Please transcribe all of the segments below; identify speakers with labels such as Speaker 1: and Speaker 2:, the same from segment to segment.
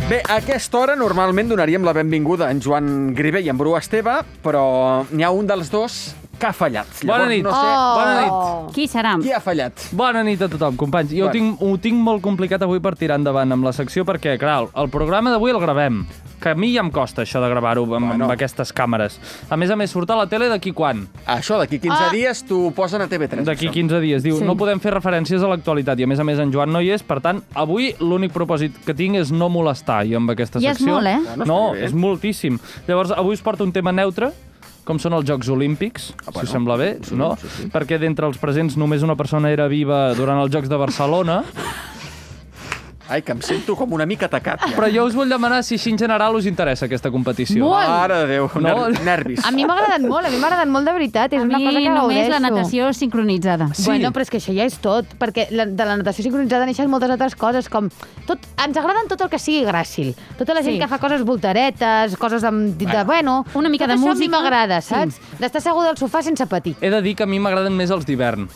Speaker 1: Bé, a aquesta hora normalment donaríem la benvinguda a en Joan Grivé i en Bru Esteve, però n'hi ha un dels dos que ha fallat.
Speaker 2: Bona nit.
Speaker 1: No sé,
Speaker 2: Bona nit.
Speaker 3: Qui serà?
Speaker 1: qui ha fallat?
Speaker 2: Bona nit a tothom, companys. Jo ho tinc molt complicat avui per tirar endavant amb la secció perquè, clar, el programa d'avui el gravem. Que a mi ja em costa això de gravar-ho amb aquestes càmeres. A més, surt a la tele d'aquí quan?
Speaker 1: Això, d'aquí 15 dies t'ho posen a TV3.
Speaker 2: D'aquí 15 dies. Diu, no podem fer referències a l'actualitat i, a més, en Joan no hi és. Per tant, avui l'únic propòsit que tinc és no molestar jo amb aquesta
Speaker 3: I és
Speaker 2: secció.
Speaker 3: molt,
Speaker 1: Bueno,
Speaker 2: No,
Speaker 1: està bé.
Speaker 2: és moltíssim. Llavors, avui us porto un tema neutre, com són els Jocs Olímpics, si us sembla bé, no?
Speaker 1: sí.
Speaker 2: Perquè d'entre els presents només una persona era viva durant els Jocs de Barcelona.
Speaker 1: Ai, que em sento com una mica atacat. Ja.
Speaker 2: Però jo us vull demanar si així en general us interessa aquesta competició.
Speaker 3: Molt.
Speaker 1: Mare de Déu,
Speaker 2: No.
Speaker 1: nervis.
Speaker 4: A mi m'ha agradat molt de veritat. És
Speaker 3: A
Speaker 4: una
Speaker 3: mi
Speaker 4: cosa que
Speaker 3: només la
Speaker 4: gaudeixo.
Speaker 3: natació sincronitzada.
Speaker 2: Sí.
Speaker 4: Bueno, però és que això ja és tot, perquè de la natació sincronitzada neixen moltes altres coses, com... Ens agraden tot el que sigui gràcil. Tota la gent
Speaker 3: Sí.
Speaker 4: que fa coses voltaretes, coses de bueno...
Speaker 3: Una mica
Speaker 4: tot
Speaker 3: de
Speaker 4: això
Speaker 3: música.
Speaker 4: a mi m'agrada,
Speaker 3: Sí.
Speaker 4: saps? D'estar segur del sofà sense patir.
Speaker 2: He de dir que a mi m'agraden més els d'hivern.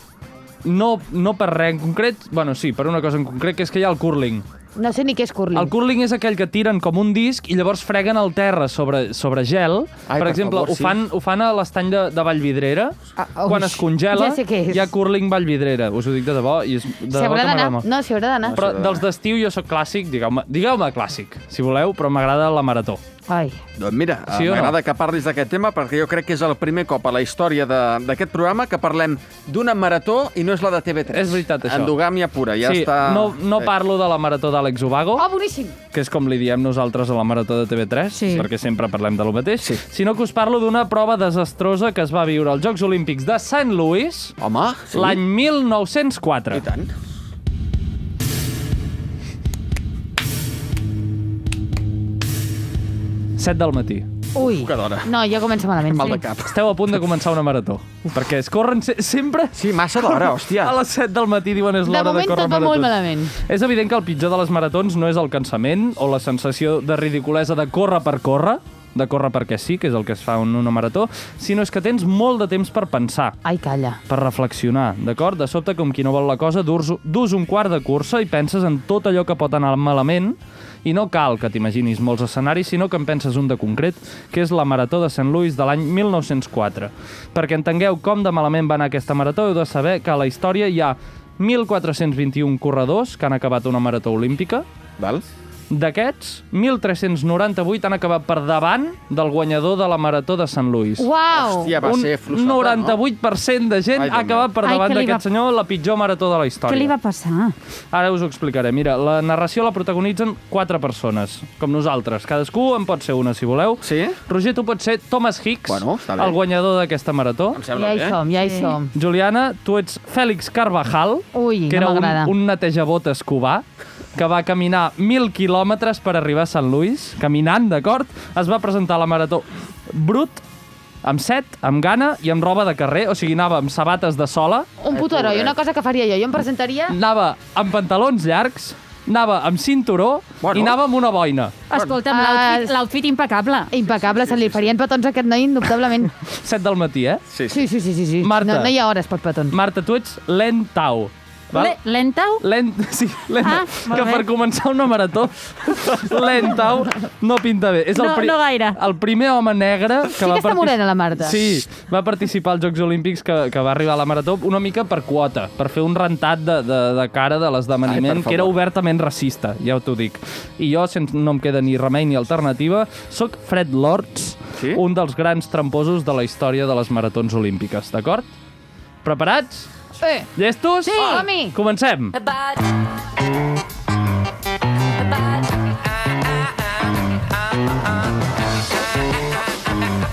Speaker 2: No per res en concret, bueno, sí, per una cosa en concret, que és que hi ha el curling.
Speaker 4: No sé ni què és curling.
Speaker 2: El curling és aquell que tiren com un disc i llavors freguen el terra sobre gel.
Speaker 1: Ai,
Speaker 2: per
Speaker 1: per
Speaker 2: exemple,
Speaker 1: favor, sí.
Speaker 2: ho fan a l'estany de Vallvidrera. Quan
Speaker 4: ui,
Speaker 2: es congela,
Speaker 4: ja sé què és.
Speaker 2: hi ha curling Vallvidrera. Us ho dic de debò. I és de
Speaker 4: S'hi
Speaker 2: debò
Speaker 4: haurà
Speaker 2: que
Speaker 4: d'anar.
Speaker 2: m'agrada molt.
Speaker 4: No, s'hi haurà d'anar.
Speaker 2: Però dels d'estiu jo sóc clàssic, digueu-me clàssic, si voleu, però m'agrada la marató.
Speaker 4: Ai.
Speaker 1: Doncs mira,
Speaker 2: Sí o no?
Speaker 1: m'agrada que parlis d'aquest tema perquè jo crec que és el primer cop a la història d'aquest programa que parlem d'una marató i no és la de TV3.
Speaker 2: És veritat, això.
Speaker 1: Endogàmia pura, ja
Speaker 2: Sí,
Speaker 1: està...
Speaker 2: no parlo de la marató d'Àlex Ubago,
Speaker 4: Oh, boníssim!
Speaker 2: que és com li diem nosaltres a la marató de TV3,
Speaker 3: Sí.
Speaker 2: perquè sempre parlem de lo mateix,
Speaker 1: Sí.
Speaker 2: sinó que us parlo d'una prova desastrosa que es va viure als Jocs Olímpics de St. Louis
Speaker 1: Home, sí.
Speaker 2: l'any 1904.
Speaker 1: I tant.
Speaker 2: 7 del matí.
Speaker 4: Ui.
Speaker 1: Que d'hora.
Speaker 4: No, ja comença malament.
Speaker 1: Mal
Speaker 4: sí.
Speaker 1: de cap.
Speaker 2: Esteu a punt de començar una marató, perquè es corren sempre
Speaker 1: Sí, massa d'hora, hòstia.
Speaker 2: a les 7 del matí, diuen és
Speaker 4: De
Speaker 2: l'hora de
Speaker 4: moment
Speaker 2: córrer
Speaker 4: tot va molt
Speaker 2: maratons.
Speaker 4: malament.
Speaker 2: És evident que el pitjor de les maratons no és el cansament o la sensació de ridiculesa de córrer per córrer, de córrer perquè sí, que és el que es fa en una marató, sinó és que tens molt de temps per pensar,
Speaker 4: Ai, calla.
Speaker 2: per reflexionar, d'acord? De sobte, com qui no vol la cosa, dus un quart de cursa i penses en tot allò que pot anar malament i no cal que t'imaginis molts escenaris, sinó que en penses un de concret, que és la Marató de St. Louis de l'any 1904. Perquè entengueu com de malament va anar aquesta marató, heu de saber que a la història hi ha 1.421 corredors que han acabat una marató olímpica.
Speaker 1: Val?
Speaker 2: D'aquests, 1.398 han acabat per davant del guanyador de la Marató de St. Louis.
Speaker 4: Uau!
Speaker 1: Hòstia, va
Speaker 2: Un
Speaker 1: ser fluixota,
Speaker 2: 98% de gent
Speaker 1: Ai,
Speaker 2: ha acabat per
Speaker 3: Ai,
Speaker 2: davant
Speaker 3: què li
Speaker 2: d'aquest
Speaker 3: va-
Speaker 2: senyor la pitjor marató de la història.
Speaker 3: Què li va passar?
Speaker 2: Ara us ho explicaré. Mira, la narració la protagonitzen 4 persones, com nosaltres. Cadascú en pot ser una, si voleu.
Speaker 1: Sí?
Speaker 2: Roger, tu pots ser Thomas Hicks,
Speaker 1: Bueno, està bé.
Speaker 2: el guanyador d'aquesta marató.
Speaker 1: Em sembla
Speaker 4: Ja hi
Speaker 1: bé.
Speaker 4: som, ja hi som.
Speaker 2: Juliana, tu ets Fèlix Carvajal,
Speaker 4: Ui,
Speaker 2: que
Speaker 4: no
Speaker 2: era
Speaker 4: m'agrada.
Speaker 2: un netejabotes cubà, que va caminar 1.000 quilòmetres per arribar a Sant Louis, caminant, d'acord? Es va presentar a la marató brut, amb set, amb gana i amb roba de carrer, o sigui, anava amb sabates de sola,
Speaker 4: Un puto heroi,
Speaker 1: pobret.
Speaker 4: una cosa que faria jo. Jo em presentaria...
Speaker 2: anava amb pantalons llargs, anava amb cinturó i anava amb una boina.
Speaker 3: Escolta'm,
Speaker 4: Ah,
Speaker 3: l'outfit impecable.
Speaker 4: Impecable, se li farien petons a aquest noi, indubtablement.
Speaker 2: 7 del matí, eh?
Speaker 1: Sí,
Speaker 4: Sí, sí, sí, sí. sí.
Speaker 2: Marta.
Speaker 4: No hi ha hores per petons.
Speaker 2: Marta, tu ets Len Tau. Val?
Speaker 3: Lentau?
Speaker 2: Sí, lenta.
Speaker 3: Ah, molt
Speaker 2: Que
Speaker 3: bé.
Speaker 2: per començar una marató, Lentau no pinta bé. És
Speaker 3: No, no gaire.
Speaker 2: El primer home negre que
Speaker 4: Sí
Speaker 2: va
Speaker 4: que està morena, la Marta.
Speaker 2: Sí, va participar als Jocs Olímpics que va arribar a la marató una mica per quota, per fer un rentat de cara de
Speaker 1: Ai,
Speaker 2: l'esdeveniment
Speaker 1: per
Speaker 2: que era
Speaker 1: favor.
Speaker 2: obertament racista, ja t'ho dic. I jo, no em queda ni remei ni alternativa, sóc Fred Lords,
Speaker 1: Sí?
Speaker 2: un dels grans tramposos de la història de les maratons olímpiques, d'acord? Preparats? Llestos?
Speaker 4: Sí, som-hi.
Speaker 2: Comencem.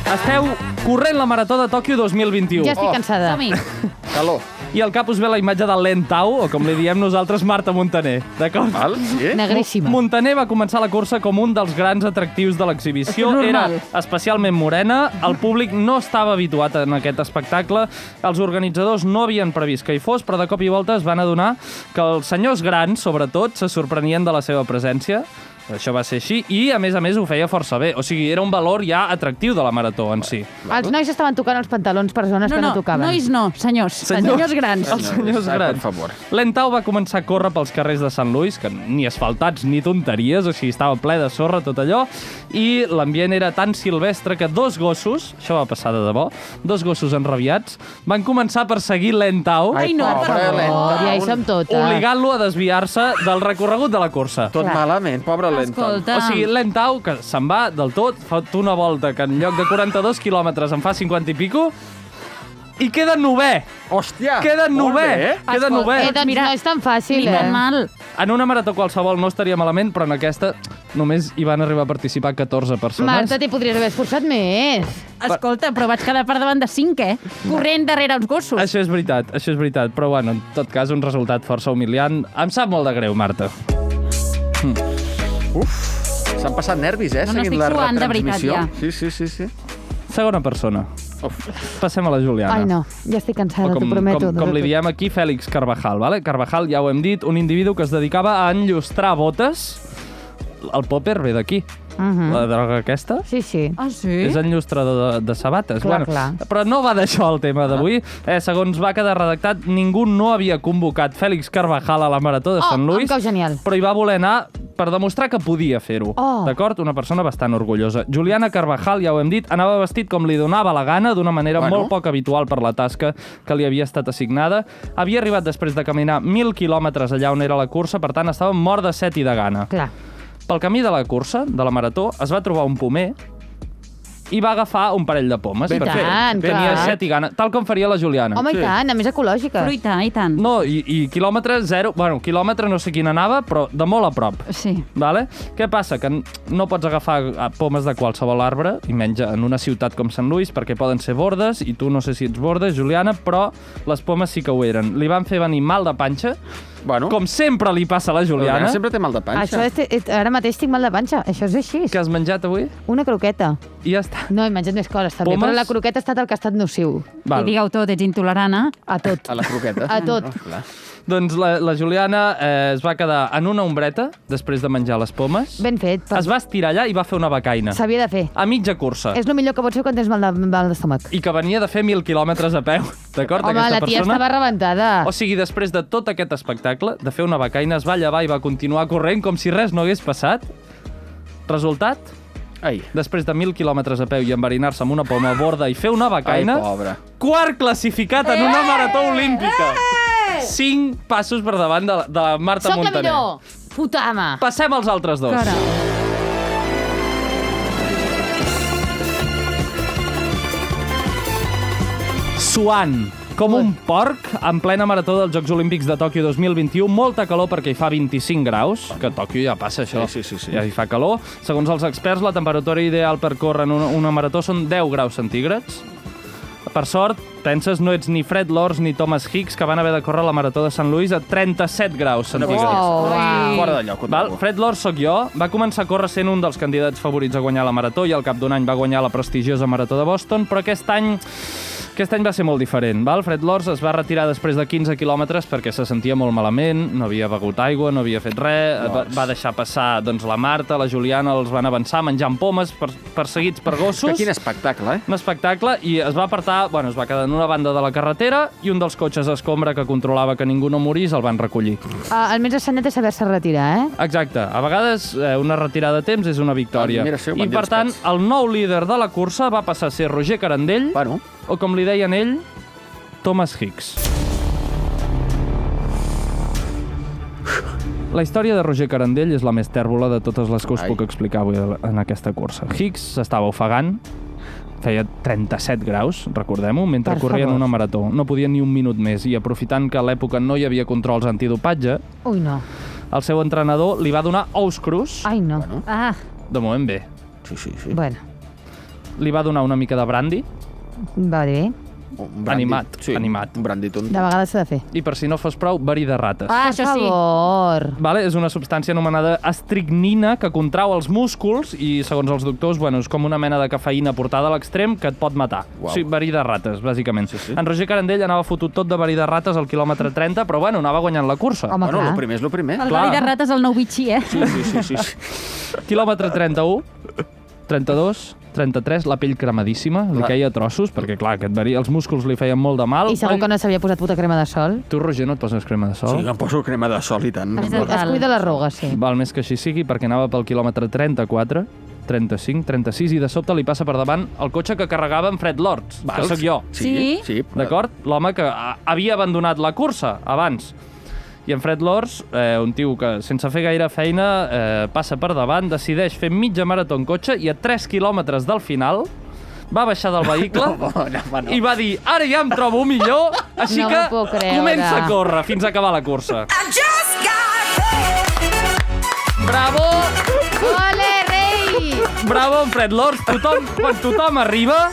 Speaker 2: Esteu corrent la Marató de Tòquio 2021.
Speaker 4: Ja estic cansada.
Speaker 3: Som-hi.
Speaker 1: Calor.
Speaker 2: I al cap us ve la imatge de Len Tau, o com li diem nosaltres, Marta Montaner. D'acord?
Speaker 1: Val? Sí?
Speaker 4: Negríssima.
Speaker 2: Montaner va començar la cursa com un dels grans atractius de l'exhibició.
Speaker 4: És
Speaker 2: Era
Speaker 4: normal.
Speaker 2: especialment morena, el públic no estava habituat en aquest espectacle, els organitzadors no havien previst que hi fos, però de cop i volta es van adonar que els senyors grans, sobretot, se sorprenien de la seva presència. això va ser així, i a més ho feia força bé. O sigui, era un valor ja atractiu de la marató en si.
Speaker 4: Els nois estaven tocant els pantalons per zones que no tocaven.
Speaker 3: Nois no, senyors. Senyors grans.
Speaker 2: Els senyors grans.
Speaker 1: Per favor.
Speaker 2: Lentau va començar a córrer pels carrers de Sant Lluís, que ni asfaltats ni tonteries, o sigui, estava ple de sorra tot allò, i l'ambient era tan silvestre que dos gossos, això va passar de debò, dos gossos enrabiats, van començar a perseguir Lentau,
Speaker 3: Ai, no, per
Speaker 1: pobre
Speaker 3: favor.
Speaker 1: Lentau.
Speaker 4: Ja hi som totes.
Speaker 2: obligant-lo a desviar-se del recorregut de la cursa.
Speaker 1: Tot
Speaker 4: Clar.
Speaker 1: malament, pobre Lentau.
Speaker 3: Escolta.
Speaker 2: O sigui, Lentau, que se'n va del tot, fa una volta que en lloc de 42 quilòmetres en fa 50 i pico, i queda novè.
Speaker 1: Hòstia!
Speaker 2: Queda
Speaker 1: molt
Speaker 2: novè.
Speaker 1: bé, eh?
Speaker 2: Queda novè.
Speaker 4: Doncs
Speaker 3: Mira,
Speaker 4: no és tan fàcil,
Speaker 3: Ni tan mal.
Speaker 2: En una marató qualsevol no estaria malament, però en aquesta només hi van arribar a participar 14 persones.
Speaker 4: Marta, t'hi podries haver esforçat més.
Speaker 3: Escolta, però vaig quedar per davant de 5, corrent darrere els gossos.
Speaker 2: Això és veritat. Però, bueno, en tot cas, un resultat força humiliant. Em sap molt de greu, Marta.
Speaker 1: S'han passat nervis,
Speaker 3: No,
Speaker 1: seguint
Speaker 3: estic
Speaker 1: la
Speaker 3: suant, de veritat,
Speaker 1: retransmissió. Sí.
Speaker 2: Segona persona. Passem a la Juliana.
Speaker 4: Ai, no, ja estic cansada, t'ho prometo.
Speaker 2: Com li diem aquí, Fèlix Carvajal. Vale? Carvajal, ja ho hem dit, un individu que es dedicava a enllustrar botes. El popper ve d'aquí. La droga aquesta.
Speaker 4: Sí, sí.
Speaker 3: Ah, sí?
Speaker 2: És enllustrador de sabates.
Speaker 4: Clar, clar.
Speaker 2: Però no va d'això el tema d'avui. Segons va quedar redactat, ningú no havia convocat Fèlix Carvajal a la Marató de Sant Lluís,
Speaker 4: em cau genial.
Speaker 2: però hi va voler anar per demostrar que podia fer-ho.
Speaker 4: Oh.
Speaker 2: D'acord? Una persona bastant orgullosa. Juliana Carvajal, ja ho hem dit, anava vestit com li donava la gana, d'una manera molt poc habitual per la tasca que li havia estat assignada. Havia arribat després de caminar 1.000 quilòmetres allà on era la cursa, per tant, estava mort de set i de gana.
Speaker 4: Clar.
Speaker 2: Pel camí de la cursa, de la marató, es va trobar un pomer i va agafar un parell de pomes.
Speaker 1: Ben
Speaker 2: per
Speaker 1: fet,
Speaker 2: fer.
Speaker 4: ben
Speaker 2: Tenia
Speaker 4: fet.
Speaker 2: set i gana, tal com faria la Juliana.
Speaker 4: Home, i tant, a més ecològica.
Speaker 3: Fruita, i tant.
Speaker 2: No, i quilòmetre zero... Bueno, quilòmetre no sé quin anava, però de molt a prop.
Speaker 3: Sí.
Speaker 2: Vale? Què passa? Que no pots agafar pomes de qualsevol arbre, i menys en una ciutat com Sant Lluís, perquè poden ser bordes, i tu no sé si ets bordes, Juliana, però les pomes sí que ho eren. Li van fer venir mal de panxa,
Speaker 1: Bueno,
Speaker 2: com sempre li passa a la Juliana.
Speaker 1: sempre té mal de panxa.
Speaker 4: Això ara mateix tinc mal de panxa. Això és així.
Speaker 2: Que has menjat avui?
Speaker 4: Una croqueta.
Speaker 2: I ja està.
Speaker 4: No, he menjat més coses, també.
Speaker 2: Pomes?
Speaker 4: Però la croqueta ha estat el que ha estat nociu.
Speaker 2: Val.
Speaker 3: I digueu tot, ets intolerant,
Speaker 4: A tot.
Speaker 1: A la croqueta.
Speaker 4: A tot.
Speaker 1: Oh, clar.
Speaker 2: Doncs la Juliana es va quedar en una ombreta després de menjar les pomes.
Speaker 4: Ben fet.
Speaker 2: Es va estirar allà i va fer una becaina.
Speaker 4: S'havia de fer.
Speaker 2: A mitja cursa.
Speaker 4: És el millor que pots fer quan tens mal d'estómac.
Speaker 2: I que venia de fer 1.000 quilòmetres a peu. D'acord,
Speaker 4: Home,
Speaker 2: aquesta
Speaker 4: la tia
Speaker 2: persona?
Speaker 4: estava rebentada.
Speaker 2: O sigui, després de tot aquest espectacle, de fer una becaina, es va llevar i va continuar corrent com si res no hagués passat. Resultat?
Speaker 1: Ai,
Speaker 2: Després de 1.000 quilòmetres a peu i enverinar-se amb una poma borda i fer una becaina,
Speaker 1: pobre.
Speaker 2: quart classificat en una marató olímpica. 5 passos per davant de la Marta
Speaker 4: Soc la
Speaker 2: Montaner.
Speaker 4: millor! Puta ama!
Speaker 2: Passem als altres dos.
Speaker 3: Cara.
Speaker 2: Suant, com un porc, en plena marató dels Jocs Olímpics de Tòquio 2021. Molta calor perquè hi fa 25 graus, que a Tòquio ja passa això.
Speaker 1: Sí.
Speaker 2: Ja hi fa calor. Segons els experts, la temperatura ideal per córrer en una marató són 10 graus centígrads. Per sort, penses, no ets ni Fred Lors ni Thomas Hicks, que van haver de córrer la marató de Sant Lluís a 37 graus centígrads.
Speaker 4: Wow.
Speaker 1: Fora de lloc. ho
Speaker 2: Val?
Speaker 1: trobo.
Speaker 2: Fred Lors sóc jo. Va començar a córrer sent un dels candidats favorits a guanyar la marató i al cap d'un any va guanyar la prestigiosa marató de Boston, però aquest any va ser molt diferent. Val? Fred Lors es va retirar després de 15 quilòmetres perquè se sentia molt malament, no havia begut aigua, no havia fet res, va deixar passar la Marta, la Juliana, els van avançar menjant pomes perseguits per gossos.
Speaker 1: Que quin espectacle,
Speaker 2: Un espectacle, i es va apartar, es va quedar en una banda de la carretera i un dels cotxes escombra que controlava que ningú no morís el van recollir.
Speaker 4: El més assenyat és saber-se retirar,
Speaker 2: Exacte. A vegades una retirada a temps és una victòria.
Speaker 1: Mira, sí, ho van
Speaker 2: I
Speaker 1: dir
Speaker 2: per
Speaker 1: els
Speaker 2: tant,
Speaker 1: pets.
Speaker 2: el nou líder de la cursa va passar a ser Roger Carandell,
Speaker 1: Bueno,
Speaker 2: o com li deien ell, Thomas Hicks. La història de Roger Carandell és la més tèrbola de totes les que us
Speaker 1: Ai.
Speaker 2: puc explicar avui en aquesta cursa. Hicks s'estava ofegant, feia 37 graus, recordem-ho, mentre
Speaker 4: Per
Speaker 2: corria en
Speaker 4: favor.
Speaker 2: una marató. No podia ni un minut més, i aprofitant que a l'època no hi havia controls antidopatge,
Speaker 4: Ui, no.
Speaker 2: el seu entrenador li va donar ous crus.
Speaker 4: Ai, no.
Speaker 1: Bueno.
Speaker 3: Ah,
Speaker 2: De moment bé.
Speaker 1: sí.
Speaker 4: Bueno,
Speaker 2: Li va donar una mica de brandy
Speaker 4: va bé.
Speaker 1: Un brandit.
Speaker 2: Animat,
Speaker 1: Sí,
Speaker 2: animat.
Speaker 1: un branditon.
Speaker 4: De vegades s'ha de fer.
Speaker 2: I per si no fos prou, verí de rates.
Speaker 3: Ah,
Speaker 4: Per
Speaker 3: això sí.
Speaker 4: favor.
Speaker 2: Vale? És una substància anomenada estricnina que contrau els músculs i, segons els doctors, bueno, és com una mena de cafeïna portada a l'extrem que et pot matar.
Speaker 1: Uau.
Speaker 2: O sigui, verí de rates, bàsicament.
Speaker 1: Sí.
Speaker 2: En Roger Carandell anava fotut tot de verí de rates al quilòmetre 30, però bueno, anava guanyant la cursa.
Speaker 4: Home,
Speaker 1: Bueno,
Speaker 4: clar.
Speaker 1: el primer és el primer.
Speaker 3: El
Speaker 2: Clar.
Speaker 3: verí de rates el nou bitxí, eh?
Speaker 1: Sí.
Speaker 2: Quilòmetre 31, 32, 33, la pell cremadíssima, li
Speaker 1: Clar.
Speaker 2: queia a trossos, perquè clar, aquest verí, els músculs li feien molt de mal.
Speaker 4: I segur que no s'havia posat puta crema de sol.
Speaker 2: Tu, Roger, no et poses crema de sol?
Speaker 1: Sí, em poso crema de sol i tant.
Speaker 3: És
Speaker 4: Es cuida l'arruga, sí.
Speaker 2: Val més que així sigui, perquè anava pel quilòmetre 34, 35, 36, i de sobte li passa per davant el cotxe que carregava en Fred Lords, que sóc jo.
Speaker 3: Sí?
Speaker 1: Sí.
Speaker 2: D'acord? L'home que havia abandonat la cursa abans. I en Fred Lords, un tio que sense fer gaire feina passa per davant, decideix fer mitja marató en cotxe i a 3 quilòmetres del final va baixar del vehicle i va dir, ara ja em trobo millor, així
Speaker 4: No
Speaker 2: que
Speaker 4: m'ho puc creure.
Speaker 2: comença a córrer fins a acabar la cursa. Bravo!
Speaker 4: Ole, rei!
Speaker 2: Bravo, en Fred Lords. Quan tothom arriba,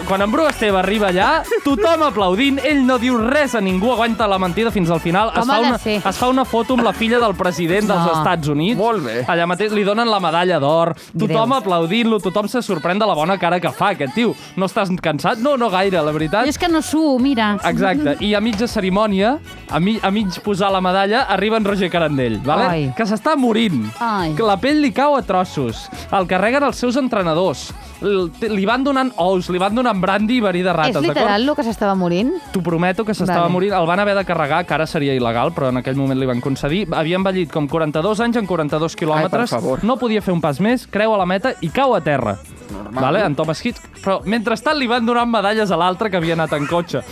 Speaker 2: quan en Bru Esteve arriba allà, tothom aplaudint, ell no diu res a ningú, aguanta la mentida fins al final.
Speaker 4: Com ha de ser?
Speaker 2: Es fa una foto amb la filla del president dels
Speaker 4: No.
Speaker 2: Estats Units.
Speaker 1: Molt bé.
Speaker 2: Allà mateix li donen la medalla d'or, tothom
Speaker 4: Greus.
Speaker 2: aplaudint-lo, tothom se sorprèn de la bona cara que fa, aquest tio. No estàs cansat? No, no gaire, la veritat.
Speaker 3: Jo és que no suo, mira.
Speaker 2: Exacte. I a mitja cerimònia, a mig posar la medalla, arriba en Roger Carandell, vale?
Speaker 4: Ai.
Speaker 2: Que s'està morint.
Speaker 3: Ai.
Speaker 2: Que la pell li cau a trossos. El carreguen els seus entrenadors. Li van donant ous, li van donant brandy i verí de rates,
Speaker 4: És literal el que s'estava morint?
Speaker 2: T'ho prometo que s'estava
Speaker 4: Vale.
Speaker 2: morint. El van haver de carregar, que ara seria il·legal, però en aquell moment li van concedir. Havia envellit com 42 anys en 42 quilòmetres.
Speaker 1: Ai, per favor.
Speaker 2: No podia fer un pas més, creu a la meta i cau a terra.
Speaker 1: Normal.
Speaker 2: Vale? En Thomas Hitch. Però mentrestant li van donant medalles a l'altre que havia anat en cotxe.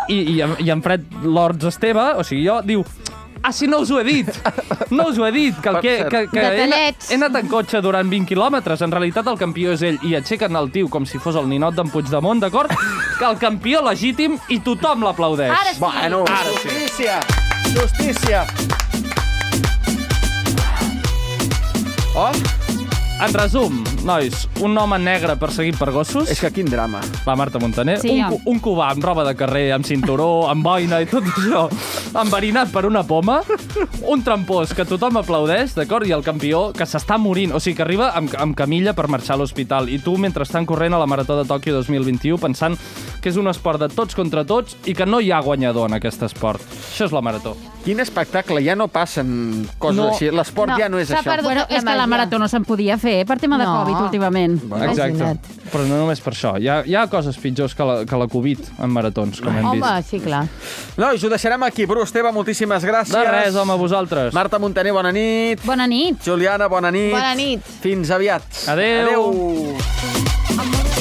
Speaker 2: I en Fred Lords Esteve, o sigui, jo, diu... Ah, si no us ho he dit! No us ho he dit! Que
Speaker 4: Detallets.
Speaker 2: he anat en cotxe durant 20 quilòmetres. En realitat el campió és ell. I aixequen el tio com si fos el ninot d'en Puigdemont, d'acord? Que el campió legítim i tothom l'aplaudeix.
Speaker 3: Ara sí.
Speaker 1: Bueno,
Speaker 2: Ara sí.
Speaker 1: justícia! Justícia! Oh,
Speaker 2: En resum, nois, un home negre perseguit per gossos,
Speaker 1: és que quin drama.
Speaker 2: la Marta Montaner,
Speaker 3: Sí, home.
Speaker 2: un cubà amb roba de carrer, amb cinturó, amb boina i tot això, enverinat per una poma, un trampós que tothom aplaudeix, d'acord? I el campió que s'està morint, o sigui, que arriba amb camilla per marxar a l'hospital. I tu, mentre estan corrent a la Marató de Tòquio 2021, pensant que és un esport de tots contra tots i que no hi ha guanyador en aquest esport. Això és la Marató.
Speaker 1: Quin espectacle, ja no passen coses
Speaker 2: No.
Speaker 1: així. L'esport
Speaker 4: No,
Speaker 1: ja no és
Speaker 4: s'ha
Speaker 1: això.
Speaker 4: perdut.
Speaker 3: Bueno, és que la
Speaker 4: màgia.
Speaker 3: marató no se'n podia fer per tema de
Speaker 4: No.
Speaker 3: Covid últimament.
Speaker 2: Exacte.
Speaker 4: Imagina't.
Speaker 2: Però no només per això. Hi ha coses pitjors que la Covid en maratons, com hem vist.
Speaker 4: Home, sí, clar.
Speaker 1: Nois, ho deixarem aquí. Bru Esteve, moltíssimes gràcies.
Speaker 2: De res, home, a vosaltres.
Speaker 1: Marta Montaner, bona nit.
Speaker 3: Bona nit.
Speaker 1: Juliana, bona nit.
Speaker 4: Bona nit.
Speaker 1: Fins aviat.
Speaker 2: Adéu.
Speaker 1: Adéu.